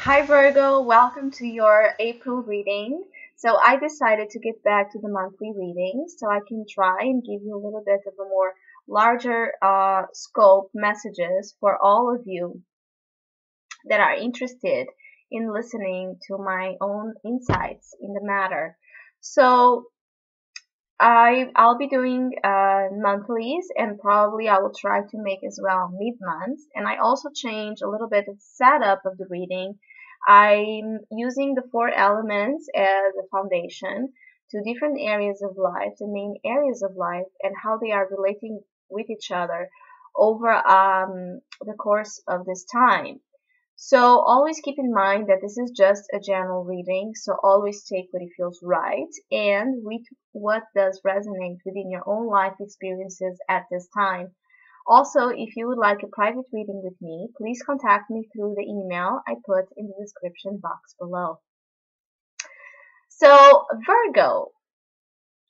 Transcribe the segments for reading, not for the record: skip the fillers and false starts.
Hi Virgo, welcome to your April reading. So I decided to get back to the monthly readings so I can try and give you a little bit of a more larger scope messages for all of you that are interested in listening to my own insights in the matter. So I'll be doing monthlies, and probably I will try to make as well mid-months. And I also change a little bit of setup of the reading. I'm using the four elements as a foundation to different areas of life, the main areas of life, and how they are relating with each other over the course of this time. So always keep in mind that this is just a general reading, so always take what it feels right and read what does resonate within your own life experiences at this time. Also, if you would like a private reading with me, please contact me through the email I put in the description box below. So, Virgo,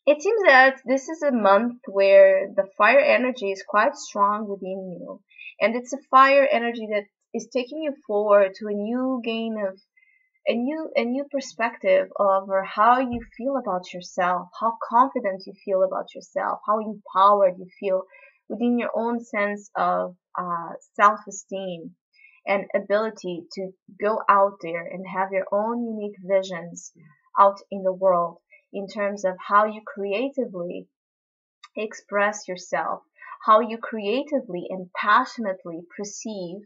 it seems that this is a month where the fire energy is quite strong within you, and it's a fire energy that is taking you forward to a new gain of a new perspective over how you feel about yourself, how confident you feel about yourself, how empowered you feel within your own sense of self-esteem and ability to go out there and have your own unique visions out in the world in terms of how you creatively express yourself, how you creatively and passionately perceive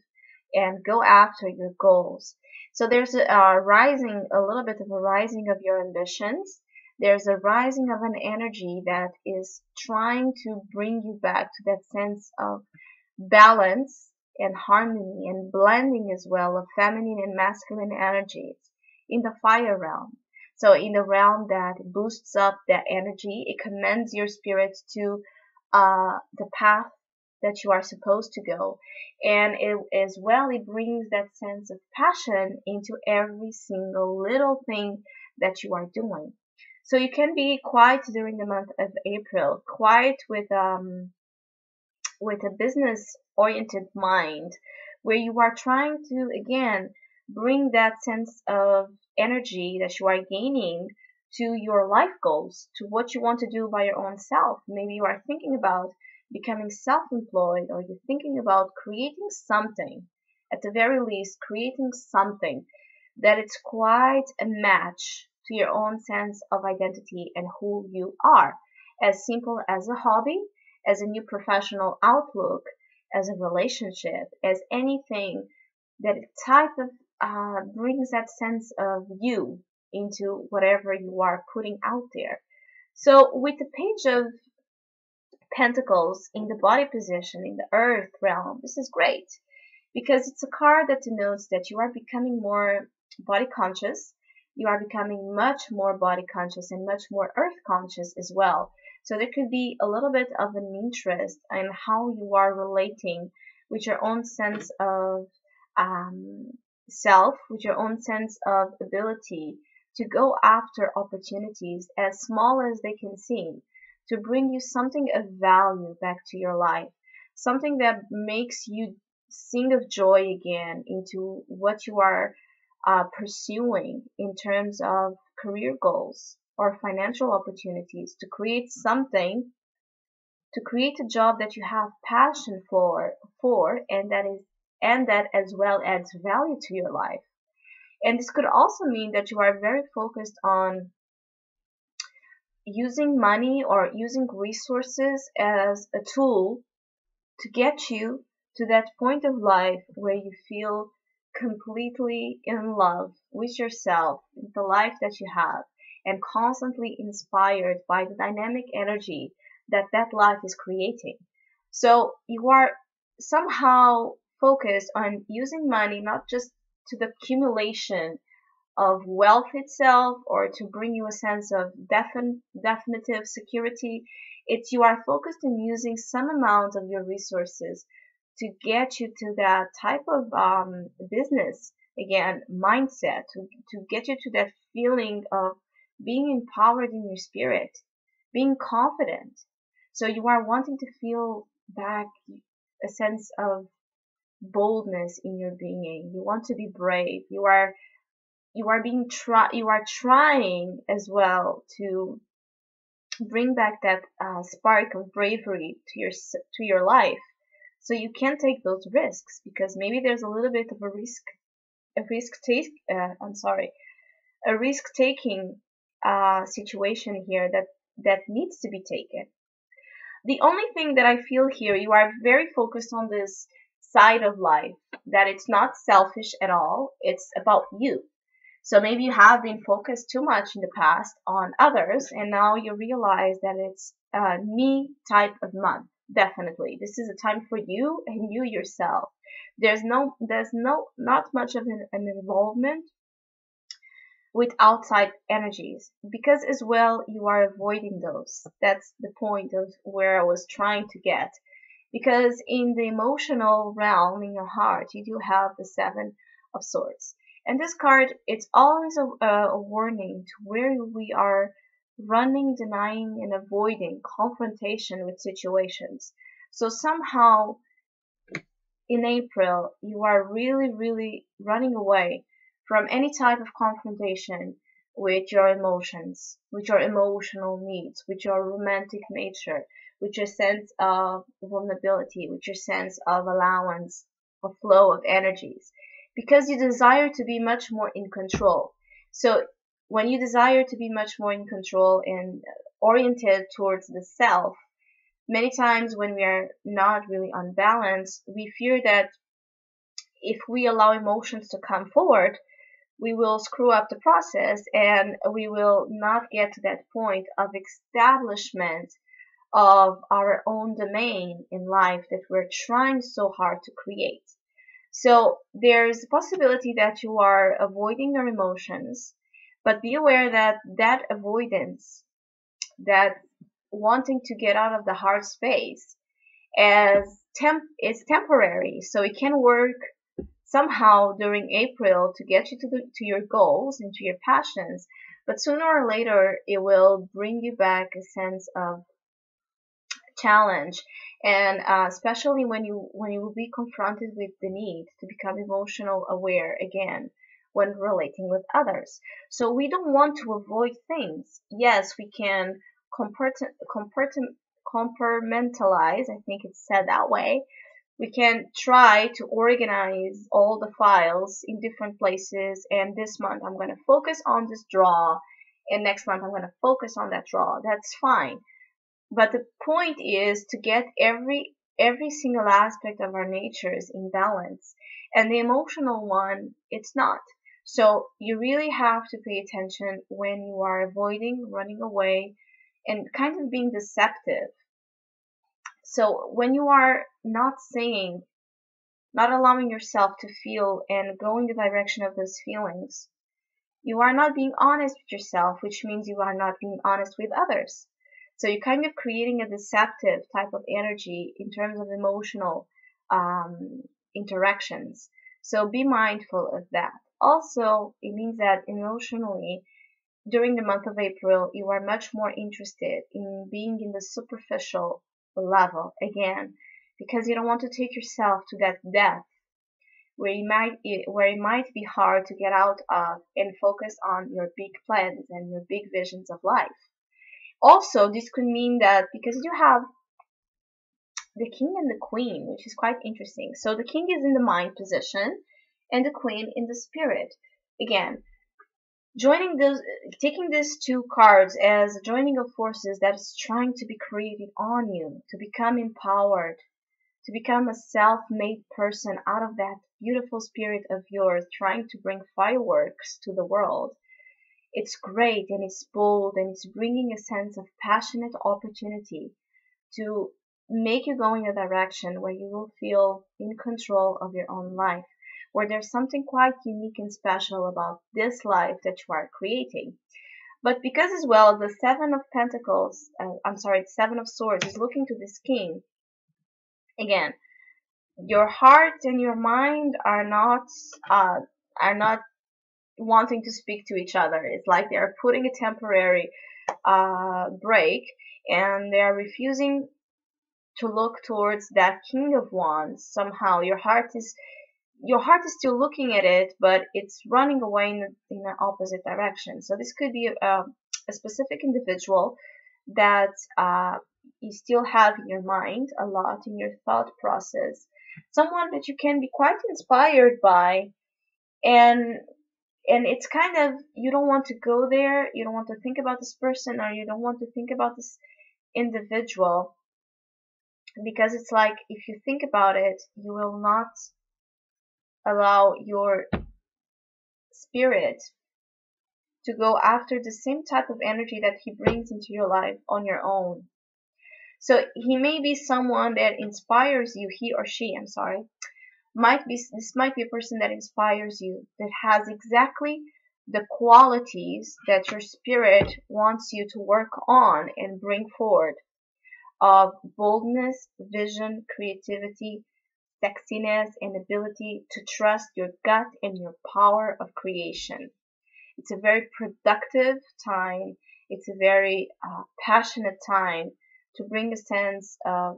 and go after your goals. So there's a little bit of a rising of your ambitions. There's a rising of an energy that is trying to bring you back to that sense of balance and harmony and blending as well of feminine and masculine energies in the fire realm. So in the realm that boosts up that energy, it commends your spirit to the path that you are supposed to go. And it brings that sense of passion into every single little thing that you are doing. So you can be quiet during the month of April, quiet with a business oriented mind where you are trying to again bring that sense of energy that you are gaining to your life goals, to what you want to do by your own self. Maybe you are thinking about becoming self-employed, or you're thinking about creating something, at the very least creating something that it's quite a match to your own sense of identity and who you are, as simple as a hobby, as a new professional outlook, as a relationship, as anything that type of brings that sense of you into whatever you are putting out there. So with the Page of Pentacles in the body position in the earth realm, this is great because it's a card that denotes that you are becoming more body conscious. You are becoming much more body conscious and much more earth conscious as well. So there could be a little bit of an interest in how you are relating with your own sense of self, with your own sense of ability to go after opportunities as small as they can seem, to bring you something of value back to your life, something that makes you sing of joy again into what you are pursuing in terms of career goals or financial opportunities, to create something, to create a job that you have passion for and that as well adds value to your life. And this could also mean that you are very focused on using money or using resources as a tool to get you to that point of life where you feel completely in love with yourself, with the life that you have, and constantly inspired by the dynamic energy that that life is creating. So you are somehow focused on using money not just to the accumulation of wealth itself or to bring you a sense of definitive security. It's you are focused on using some amount of your resources to get you to that type of business again mindset, to get you to that feeling of being empowered in your spirit, being confident. So you are wanting to feel back a sense of boldness in your being. You want to be brave. You are trying as well to bring back that spark of bravery to your life, so you can take those risks, because maybe there's a little bit of a risk take I'm sorry a risk taking situation here that needs to be taken. The only thing that I feel here, you are very focused on this side of life, that it's not selfish at all, it's about you. So maybe you have been focused too much in the past on others, and now you realize that it's a me type of month. Definitely. This is a time for you and you yourself. Not much of an involvement with outside energies, because as well you are avoiding those. That's the point of where I was trying to get. Because in the emotional realm, in your heart, you do have the Seven of Swords. And this card, it's always a warning to where we are running, denying, and avoiding confrontation with situations. So somehow in April, you are really, really running away from any type of confrontation with your emotions, with your emotional needs, with your romantic nature, with your sense of vulnerability, with your sense of allowance, of flow of energies, because you desire to be much more in control. So when you desire to be much more in control and oriented towards the self, many times when we are not really on balance, we fear that if we allow emotions to come forward, we will screw up the process and we will not get to that point of establishment of our own domain in life that we're trying so hard to create. So there's a possibility that you are avoiding your emotions, but be aware that that avoidance, that wanting to get out of the hard space, is temporary. So it can work somehow during April to get you to your goals and to your passions, but sooner or later it will bring you back a sense of challenge, and especially when you will be confronted with the need to become emotional aware again when relating with others. So we don't want to avoid things. Yes, we can compartmentalize, I think it's said that way. We can try to organize all the files in different places, and this month I'm going to focus on this draw, and next month I'm going to focus on that draw. That's fine. But the point is to get every single aspect of our natures in balance. And the emotional one, it's not. So you really have to pay attention when you are avoiding, running away, and kind of being deceptive. So when you are not saying, not allowing yourself to feel and go in the direction of those feelings, you are not being honest with yourself, which means you are not being honest with others. So you're kind of creating a deceptive type of energy in terms of emotional interactions. So be mindful of that. Also, it means that emotionally, during the month of April, you are much more interested in being in the superficial level again, because you don't want to take yourself to that depth where it might be hard to get out of and focus on your big plans and your big visions of life. Also, this could mean that because you have the king and the queen, which is quite interesting. So the king is in the mind position and the queen in the spirit. Again, taking these two cards as a joining of forces that is trying to be created on you, to become empowered, to become a self-made person out of that beautiful spirit of yours, trying to bring fireworks to the world. It's great and it's bold and it's bringing a sense of passionate opportunity to make you go in a direction where you will feel in control of your own life, where there's something quite unique and special about this life that you are creating. But because as well, the Seven of Swords is looking to this king. Again, your heart and your mind are not wanting to speak to each other. It's like they are putting a temporary break, and they are refusing to look towards that King of Wands. Somehow your heart is still looking at it, but it's running away in the opposite direction. So this could be a specific individual that you still have in your mind a lot, in your thought process. Someone that you can be quite inspired by, and it's kind of, you don't want to go there, you don't want to think about this person, or you don't want to think about this individual, because it's like, if you think about it, you will not allow your spirit to go after the same type of energy that he brings into your life on your own. So he may be someone that inspires you, he or she, I'm sorry, this might be a person that inspires you, that has exactly the qualities that your spirit wants you to work on and bring forward, of boldness, vision, creativity, sexiness, and ability to trust your gut and your power of creation. It's a very productive time. It's a very passionate time to bring a sense of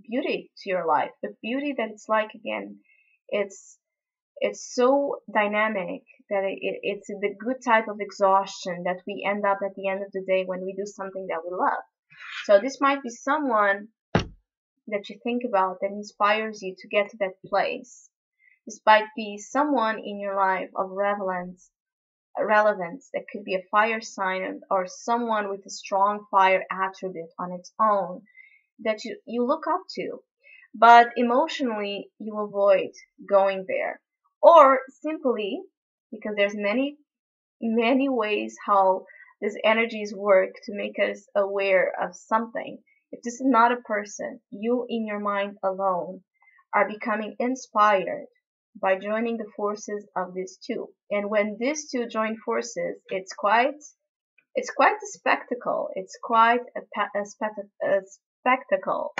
beauty to your life, but beauty that it's like, again, it's it's so dynamic that it's the good type of exhaustion that we end up at the end of the day when we do something that we love. So this might be someone that you think about that inspires you to get to that place. This might be someone in your life of relevance that could be a fire sign, or someone with a strong fire attribute on its own that you look up to, but emotionally you avoid going there, or simply because there's many ways how these energies work to make us aware of something. If this is not a person, you in your mind alone are becoming inspired by joining the forces of these two. And when these two join forces, it's quite a spectacle. It's quite a spectacle,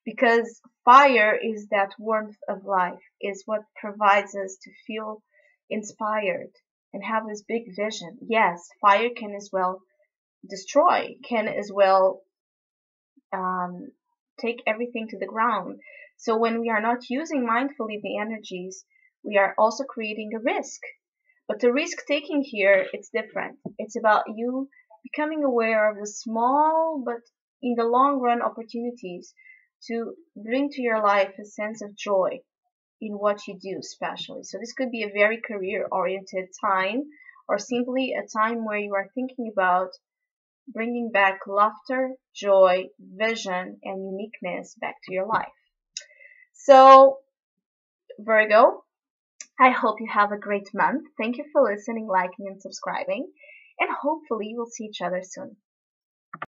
because fire is that warmth of life, is what provides us to feel inspired and have this big vision. Yes, fire can as well destroy, can as well um, take everything to the ground. So when we are not using mindfully the energies, we are also creating a risk. But the risk taking here, it's different. It's about you becoming aware of the small but in the long run opportunities to bring to your life a sense of joy in what you do, especially. So this could be a very career oriented time, or simply a time where you are thinking about bringing back laughter, joy, vision, and uniqueness back to your life. So, Virgo, I hope you have a great month. Thank you for listening, liking, and subscribing. And hopefully we'll see each other soon.